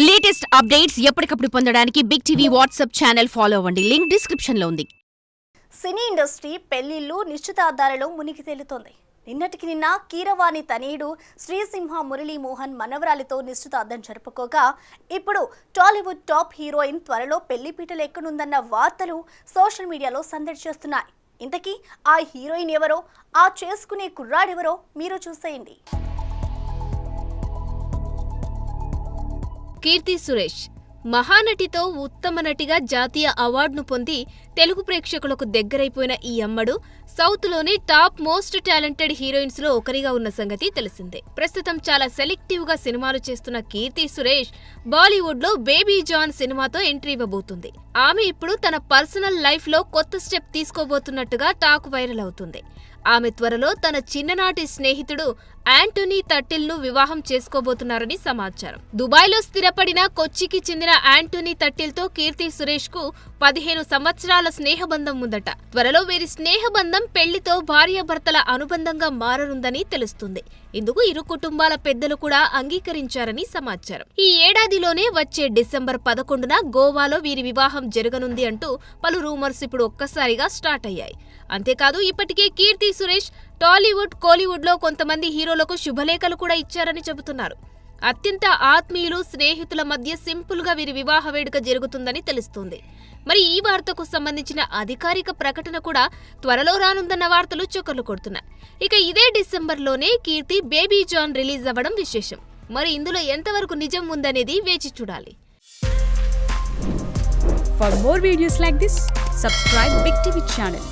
Latest updates ఎప్పటికప్పుడు పొందడానికి big TV WhatsApp channel follow అవ్వండి. లింక్ డిస్క్రిప్షన్ లో ఉంది. సినీ ఇండస్ట్రీ పెళ్లిళ్లు నిశ్చితార్థాలలో మునిగి తేలుతోంది. నిన్నటికి నిన్న కీరవాణి తనయుడు శ్రీసింహ మురళీ మోహన్ మనవరాలితో నిశ్చితార్థం జరుపుకోగా ఇప్పుడు టాలీవుడ్ టాప్ హీరోయిన్ త్వరలో పెళ్లిపీటలు ఎక్కనుందన్న వార్తలు సోషల్ మీడియాలో సందడి చేస్తున్నాయి. ఇంతకీ ఆ హీరోయిన్ ఎవరో, ఆ చేసుకునే కుర్రాడెవరో మీరు చూసేయండి. కీర్తి సురేష్ మహానటితో ఉత్తమ నటిగా జాతీయ అవార్డును పొంది తెలుగు ప్రేక్షకులకు దగ్గరైపోయిన ఈ అమ్మడు సౌత్లోని టాప్ మోస్ట్ టాలెంటెడ్ హీరోయిన్స్ లో ఒకరిగా ఉన్న సంగతి తెలిసిందే. ప్రస్తుతం చాలా సెలెక్టివ్ గా సినిమాలు చేస్తున్న కీర్తి సురేష్ బాలీవుడ్ లో బేబీ జాన్ సినిమాతో ఎంట్రీ ఇవ్వబోతుంది. ఆమె ఇప్పుడు తన పర్సనల్ లైఫ్ లో కొత్త స్టెప్ తీసుకోబోతున్నట్టుగా టాక్ వైరల్ అవుతుంది. ఆమె త్వరలో తన చిన్ననాటి స్నేహితుడు యాంటోనీ తట్టిల్ ను వివాహం చేసుకోబోతున్నారని సమాచారం. దుబాయ్లో స్థిరపడిన కొచ్చికి చెందిన యాంటోనీ తట్టిల్ తో కీర్తి సురేష్ కు 15 సంవత్సరాల స్నేహబంధం ఉందట. త్వరలో వీరి స్నేహబంధం పెళ్లితో భార్యాభర్తల అనుబంధంగా మారనుందని తెలుస్తుంది. ఇందుకు ఇరు కుటుంబాల పెద్దలు కూడా అంగీకరించారని సమాచారం. ఈ ఏడాదిలోనే వచ్చే డిసెంబర్ 11న గోవాలో వీరి వివాహం జరగనుంది అంటూ పలు రూమర్స్ ఇప్పుడు ఒక్కసారిగా స్టార్ట్ అయ్యాయి. అంతేకాదు ఇప్పటికే కీర్తి సురేష్ టాలీవుడ్, కోలీవుడ్ లో కొంతమంది హీరోలకు శుభలేఖలు కూడా ఇచ్చారని చెబుతున్నారు. అత్యంత ఆత్మీయులు, స్నేహితుల మధ్య సింపుల్ గా వీరి వివాహ వేడుక జరుగుతుందని తెలుస్తుంది. మరి ఈ వార్తకు సంబంధించిన అధికారిక ప్రకటన కూడా త్వరలో రానుందన్న వార్తలు చక్కర్లు కొడుతున్నాయి. ఇక ఇదే డిసెంబర్లోనే కీర్తి బేబీ జాన్ రిలీజ్ అవ్వడం విశేషం. మరి ఇందులో ఎంతవరకు నిజం ఉందనేది వేచి చూడాలి. For more videos like this, subscribe Big TV channel.